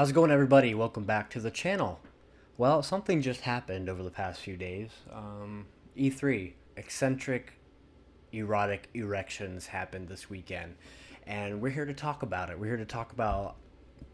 How's it going, everybody? Welcome back to the channel. Well, something just happened over the past few days. E3, eccentric, erotic erections happened this weekend, and we're here to talk about it. We're here to talk about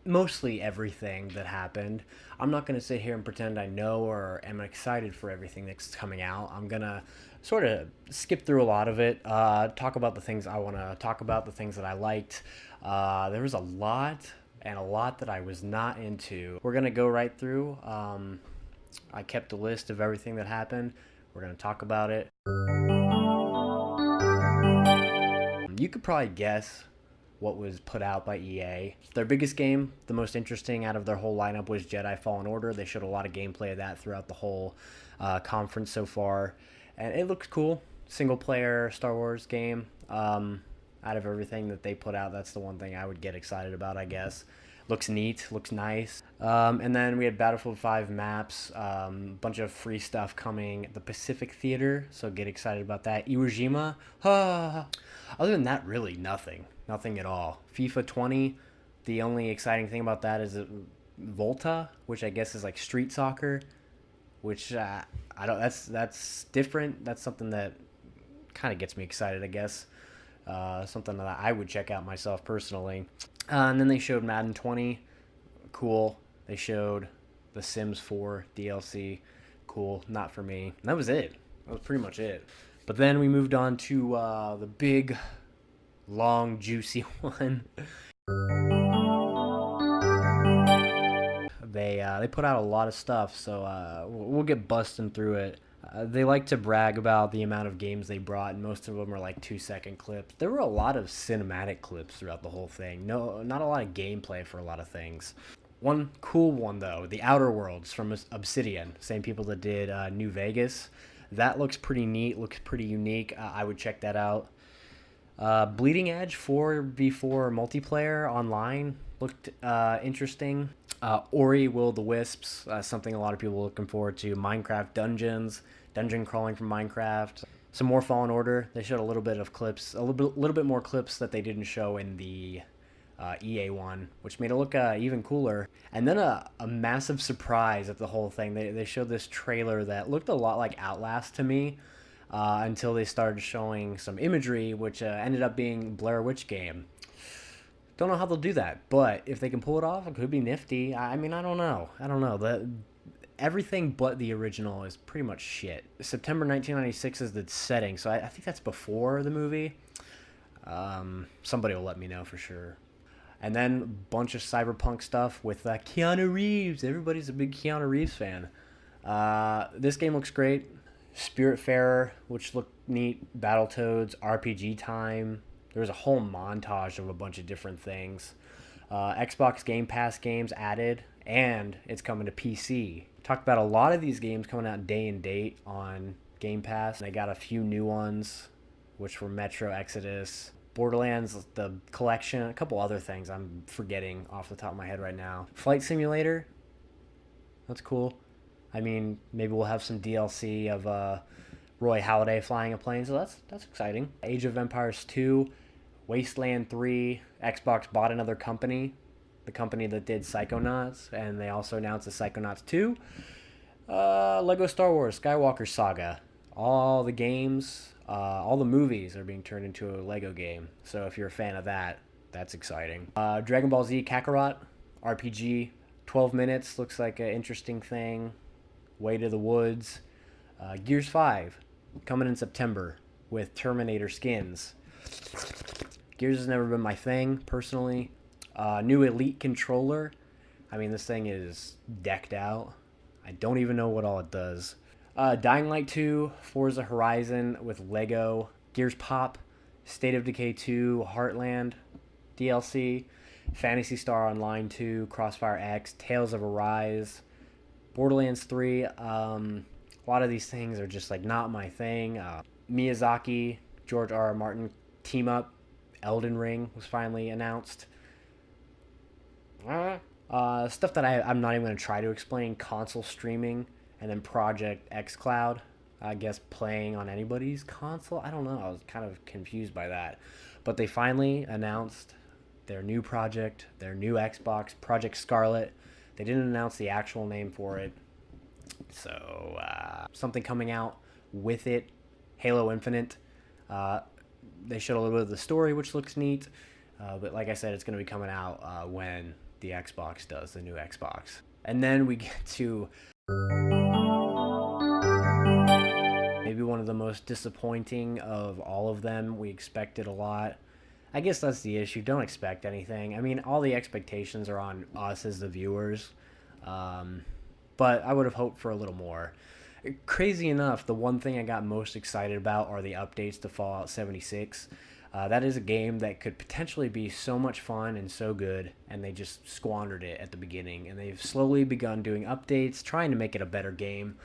mostly everything that happened. I'm not going to sit here and pretend I know or am excited for everything that's coming out. I'm going to sort of skip through a lot of it, talk about the things I want to talk about, the things that I liked. There was a lot and a lot that I was not into. We're going to go right through. I kept a list of everything that happened. We're going to talk about it. You could probably guess what was put out by EA. Their biggest game, the most interesting out of their whole lineup, was Jedi Fallen Order. They showed a lot of gameplay of that throughout the whole conference so far, and it looks cool. Single player Star Wars game. Out of everything that they put out, that's the one thing I would get excited about, I guess. Looks neat, looks nice. And then we had Battlefield 5 maps, bunch of free stuff coming at the Pacific Theater, so get excited about that. Iwo Jima, other than that, really nothing. Nothing at all. FIFA 20, the only exciting thing about that is Volta, which I guess is like street soccer, which I don't. That's different. That's something that kind of gets me excited, I guess. Something that I would check out myself personally. And then they showed Madden 20, cool. They showed The Sims 4 DLC, cool. Not for me. And that was it. That was pretty much it. But then we moved on to the big, long, juicy one. They put out a lot of stuff, so we'll get busting through it. They like to brag about the amount of games they brought, and most of them are like 2-second clips. There were a lot of cinematic clips throughout the whole thing. No, not a lot of gameplay for a lot of things. One cool one though, The Outer Worlds from Obsidian, same people that did New Vegas. That looks pretty neat, looks pretty unique. I would check that out. Bleeding Edge 4v4 multiplayer online looked interesting. Ori Will of the Wisps, something a lot of people are looking forward to. Minecraft Dungeons, dungeon crawling from Minecraft. Some more Fallen Order. They showed a little bit of clips, little bit more clips that they didn't show in the EA one, which made it look even cooler. And then a massive surprise at the whole thing. They showed this trailer that looked a lot like Outlast to me. Until they started showing some imagery, which ended up being Blair Witch game. Don't know how they'll do that, but if they can pull it off, it could be nifty. I mean, I don't know. I don't know. Everything but the original is pretty much shit. September 1996 is the setting, so I think that's before the movie. Somebody will let me know for sure. And then a bunch of cyberpunk stuff with Keanu Reeves. Everybody's a big Keanu Reeves fan. This game looks great. Spiritfarer, which looked neat. Battletoads, RPG Time. There was a whole montage of a bunch of different things. Xbox Game Pass games added, and it's coming to PC. Talked about a lot of these games coming out day and date on Game Pass. And I got a few new ones, which were Metro Exodus, Borderlands, the collection, a couple other things I'm forgetting off the top of my head right now. Flight Simulator, that's cool. I mean, maybe we'll have some DLC of Roy Halladay flying a plane, so that's exciting. Age of Empires 2, Wasteland 3, Xbox bought another company, the company that did Psychonauts, and they also announced the Psychonauts 2. Lego Star Wars Skywalker Saga. All the games, all the movies are being turned into a Lego game, so if you're a fan of that, that's exciting. Dragon Ball Z Kakarot, RPG, 12 minutes, looks like an interesting thing. Way to the Woods. Gears 5 coming in September with Terminator skins. Gears has never been my thing personally. New Elite controller. I mean, this thing is decked out. I don't even know what all it does. Dying Light 2, Forza Horizon with Lego, Gears Pop, State of Decay 2, Heartland DLC, Phantasy Star Online 2, Crossfire X, Tales of Arise, Borderlands 3. A lot of these things are just like not my thing. Miyazaki, George R. R. Martin team up. Elden Ring was finally announced. Stuff that I'm not even going to try to explain. Console streaming, and then Project X Cloud. I guess playing on anybody's console. I don't know. I was kind of confused by that, but they finally announced their new project, their new Xbox, Project Scarlet. They didn't announce the actual name for it. So, something coming out with it, Halo Infinite. Uh, they showed a little bit of the story, which looks neat. But like I said, it's going to be coming out when the Xbox does, the new Xbox. And then we get to maybe one of the most disappointing of all of them. We expected a lot. I guess that's the issue. Don't expect anything. I mean, all the expectations are on us as the viewers. Um, but I would have hoped for a little more. Crazy enough, the one thing I got most excited about are the updates to Fallout 76. That is a game that could potentially be so much fun and so good, and they just squandered it at the beginning. And they've slowly begun doing updates, trying to make it a better game.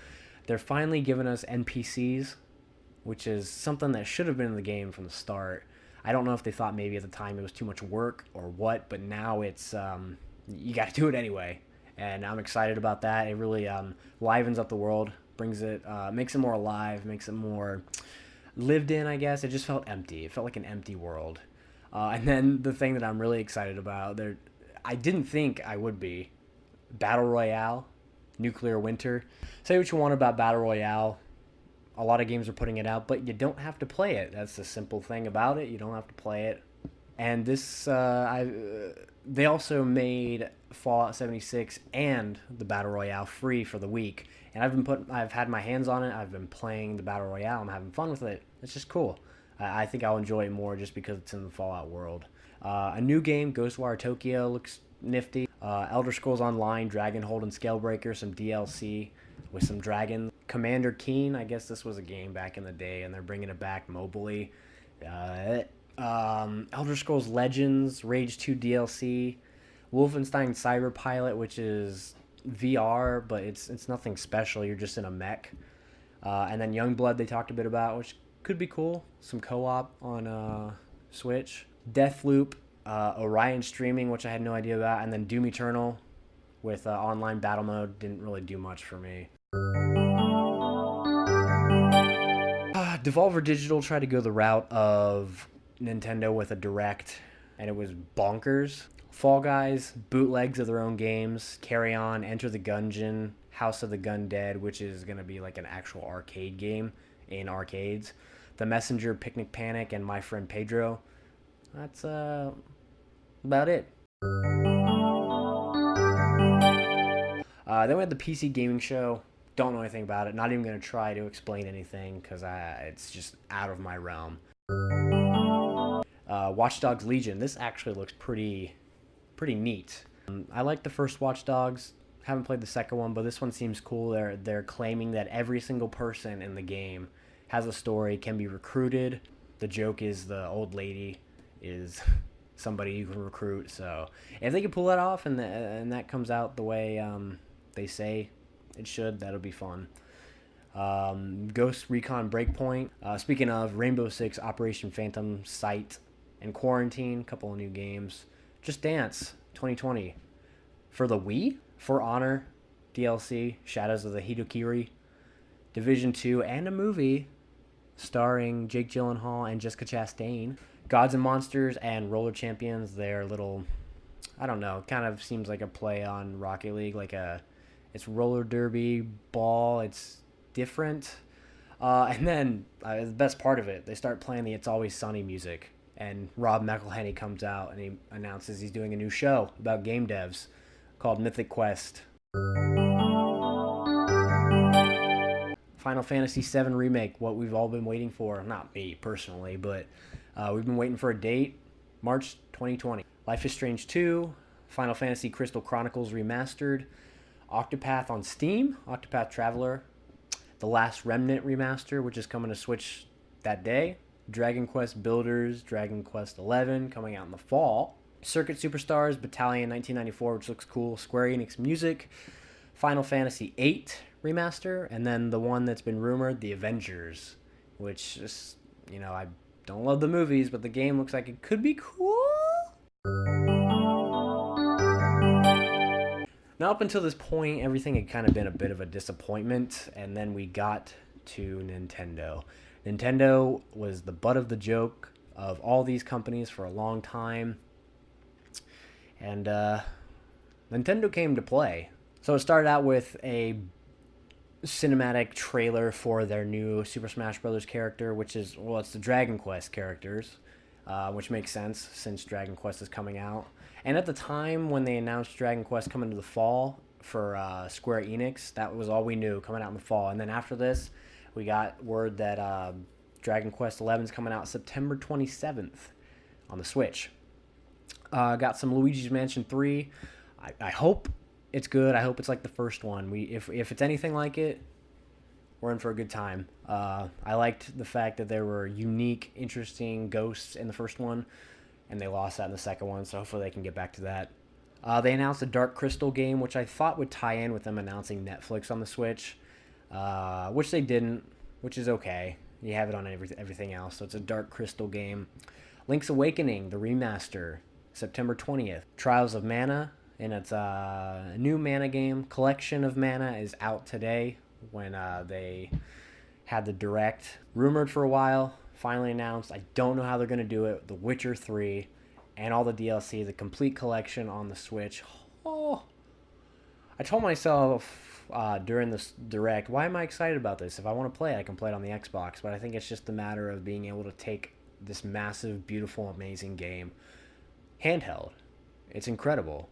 They're finally giving us NPCs, which is something that should have been in the game from the start. I don't know if they thought maybe at the time it was too much work or what, but now it's you got to do it anyway, and I'm excited about that. It really livens up the world, brings it, makes it more alive, makes it more lived in, I guess. It just felt empty. It felt like an empty world. And then the thing that I'm really excited about, I didn't think I would be, Battle Royale, Nuclear Winter. Say what you want about Battle Royale. A lot of games are putting it out, but you don't have to play it. That's the simple thing about it. You don't have to play it. And this, they also made Fallout 76 and the Battle Royale free for the week. And I've had my hands on it. I've been playing the Battle Royale. I'm having fun with it. It's just cool. I think I'll enjoy it more just because it's in the Fallout world. A new game, Ghostwire Tokyo, looks nifty. Elder Scrolls Online, Dragonhold and Scalebreaker, some DLC with some dragons. Commander Keen, I guess this was a game back in the day, and they're bringing it back mobily. Elder Scrolls Legends, Rage 2 DLC, Wolfenstein Cyberpilot, which is VR, but it's nothing special. You're just in a mech. And then Youngblood they talked a bit about, which could be cool. Some co-op on Switch. Deathloop, Orion Streaming, which I had no idea about, and then Doom Eternal with online battle mode. Didn't really do much for me. Devolver Digital tried to go the route of Nintendo with a direct, and it was bonkers. Fall Guys, bootlegs of their own games, Carry On, Enter the Gungeon, House of the Gun-Dead, which is going to be like an actual arcade game in arcades. The Messenger, Picnic Panic, and My Friend Pedro. That's about it. Then we had the PC Gaming Show. Don't know anything about it. Not even going to try to explain anything because it's just out of my realm. Watch Dogs Legion. This actually looks pretty neat. I like the first Watch Dogs. Haven't played the second one, but this one seems cool. They're claiming that every single person in the game has a story, can be recruited. The joke is the old lady is somebody you can recruit. So if they can pull that off and that comes out the way they say it should, that'll be fun. Ghost Recon Breakpoint. Speaking of, Rainbow Six, Operation Phantom Sight, and Quarantine. Couple of new games. Just Dance 2020 for the Wii. For Honor DLC, Shadows of the Hitokiri, Division 2, and a movie starring Jake Gyllenhaal and Jessica Chastain. Gods and Monsters and Roller Champions. Their little, I don't know, kind of seems like a play on Rocket League, it's roller derby ball. It's different. And then the best part of it, they start playing the It's Always Sunny music, and Rob McElhenney comes out and he announces he's doing a new show about game devs called Mythic Quest. Final Fantasy VII Remake, what we've all been waiting for. Not me personally, but we've been waiting for a date. March 2020. Life is Strange 2, Final Fantasy Crystal Chronicles Remastered, Octopath on Steam, Octopath Traveler, The Last Remnant Remaster, which is coming to Switch that day, Dragon Quest Builders, Dragon Quest 11, coming out in the fall, Circuit Superstars, Battalion 1994, which looks cool, Square Enix Music, Final Fantasy VIII Remaster, and then the one that's been rumored, The Avengers, which is, I don't love the movies, but the game looks like it could be cool. Now, up until this point, everything had kind of been a bit of a disappointment, and then we got to Nintendo. Nintendo was the butt of the joke of all these companies for a long time. And Nintendo came to play. So it started out with a cinematic trailer for their new Super Smash Bros. Character, which is, well, it's the Dragon Quest characters, which makes sense since Dragon Quest is coming out. And at the time when they announced Dragon Quest coming to the fall for Square Enix, that was all we knew coming out in the fall. And then after this, we got word that Dragon Quest XI is coming out September 27th on the Switch. Got some Luigi's Mansion 3. I hope it's good. I hope it's like the first one. If it's anything like it, we're in for a good time. I liked the fact that there were unique, interesting ghosts in the first one, and they lost that in the second one, so hopefully they can get back to that. They announced a Dark Crystal game, which I thought would tie in with them announcing Netflix on the Switch, which they didn't, which is okay. You have it on everything else, so it's a Dark Crystal game. Link's Awakening, the remaster, September 20th. Trials of Mana, and it's a new Mana game. Collection of Mana is out today when they had the Direct. Rumored for a while, finally announced. I don't know how they're going to do it. The Witcher 3 and all the DLC, the complete collection on the Switch. Oh, I told myself during this Direct, why am I excited about this? If I want to play it, I can play it on the Xbox. But I think it's just a matter of being able to take this massive, beautiful, amazing game handheld. It's incredible.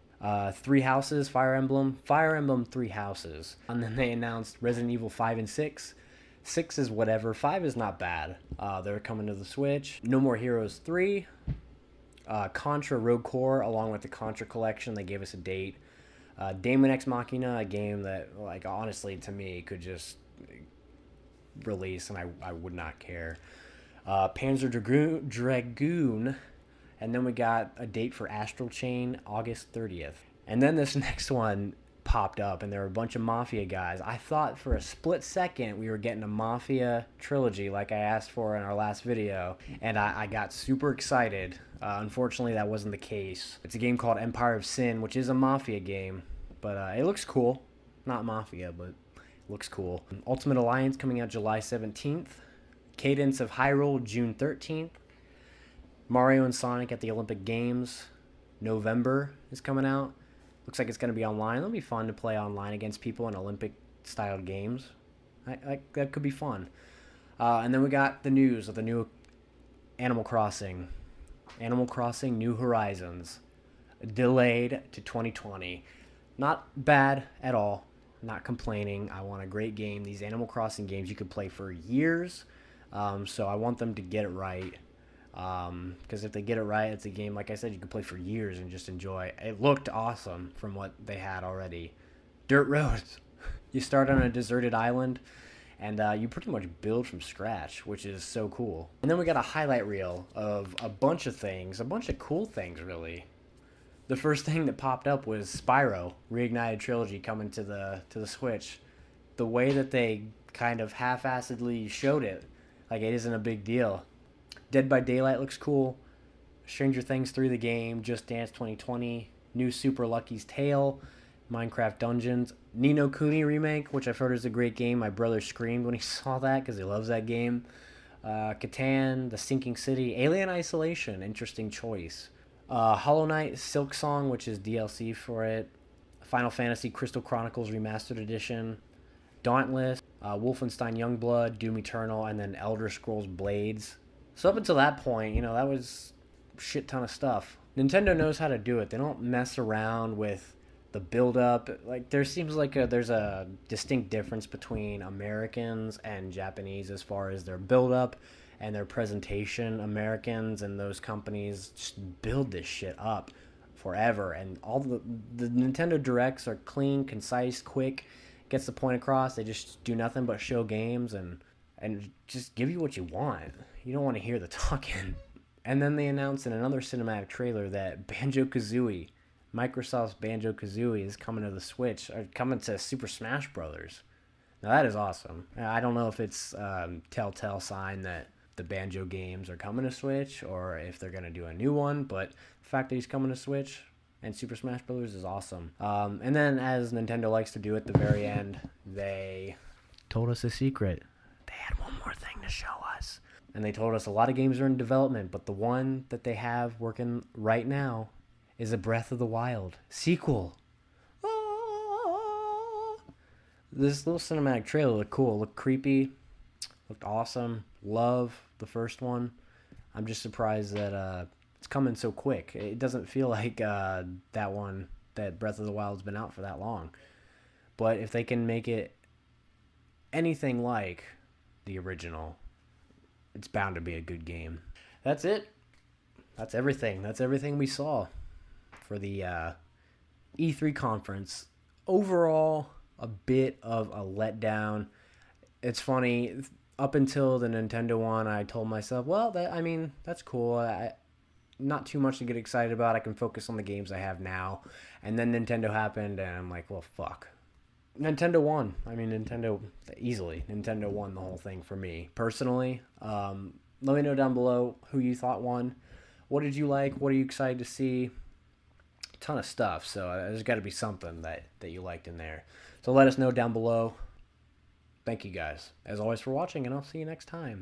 Three Houses, Fire Emblem 3 Houses. And then they announced Resident Evil 5 and 6. 6 is whatever. 5 is not bad. They're coming to the Switch. No More Heroes 3. Contra Rogue Core, along with the Contra collection. They gave us a date. Daemon X Machina, a game that, like, honestly, to me, could just release, and I would not care. Panzer Dragoon. And then we got a date for Astral Chain, August 30th. And then this next one popped up, and there were a bunch of Mafia guys. I thought for a split second we were getting a Mafia trilogy like I asked for in our last video, and I got super excited. Unfortunately, that wasn't the case. It's a game called Empire of Sin, which is a Mafia game, but it looks cool. Not Mafia, but it looks cool. Ultimate Alliance coming out July 17th. Cadence of Hyrule, June 13th. Mario and Sonic at the Olympic Games, November is coming out. Looks like it's going to be online. It'll be fun to play online against people in Olympic-style games. That could be fun. And then we got the news of the new Animal Crossing. Animal Crossing New Horizons. Delayed to 2020. Not bad at all. Not complaining. I want a great game. These Animal Crossing games you could play for years. So I want them to get it right. Because if they get it right, it's a game, like I said, you can play for years and just enjoy. It looked awesome from what they had already. Dirt roads. You start on a deserted island, and you pretty much build from scratch, which is so cool. And then we got a highlight reel of a bunch of things, a bunch of cool things, really. The first thing that popped up was Spyro Reignited Trilogy coming to the Switch. The way that they kind of half-assedly showed it, like it isn't a big deal. Dead by Daylight looks cool. Stranger Things 3 the game, Just Dance 2020, new Super Lucky's Tale, Minecraft Dungeons, Ni no Kuni remake, which I've heard is a great game. My brother screamed when he saw that because he loves that game. Catan, The Sinking City, Alien Isolation, interesting choice. Hollow Knight, Silk Song, which is DLC for it. Final Fantasy Crystal Chronicles Remastered Edition. Dauntless, Wolfenstein Youngblood, Doom Eternal, and then Elder Scrolls Blades. So up until that point, that was a shit ton of stuff. Nintendo knows how to do it. They don't mess around with the build-up. Like, there seems like there's a distinct difference between Americans and Japanese as far as their build-up and their presentation. Americans and those companies just build this shit up forever. And all the Nintendo Directs are clean, concise, quick, gets the point across. They just do nothing but show games and just give you what you want. You don't want to hear the talking. And then they announced in another cinematic trailer that Banjo-Kazooie, Microsoft's Banjo-Kazooie, is coming to the Switch, or coming to Super Smash Bros. Now that is awesome. I don't know if it's telltale sign that the Banjo games are coming to Switch, or if they're going to do a new one, but the fact that he's coming to Switch and Super Smash Bros. Is awesome. And then, as Nintendo likes to do at the very end, they told us a secret. They had one more thing to show us. And they told us a lot of games are in development, but the one that they have working right now is a Breath of the Wild sequel. Ah! This little cinematic trailer looked cool, looked creepy, looked awesome. Love the first one. I'm just surprised that it's coming so quick. It doesn't feel like that one, that Breath of the Wild's been out for that long. But if they can make it anything like the original, it's bound to be a good game. That's it. That's everything. That's everything we saw for the E3 conference. Overall, a bit of a letdown. It's funny. Up until the Nintendo one, I told myself, well, that's cool. Not too much to get excited about. I can focus on the games I have now. And then Nintendo happened, and I'm like, well, fuck. Nintendo won. Nintendo easily. Nintendo won the whole thing for me personally. Let me know down below who you thought won. What did you like? What are you excited to see? A ton of stuff. So there's got to be something that you liked in there. So let us know down below. Thank you guys, as always, for watching, and I'll see you next time.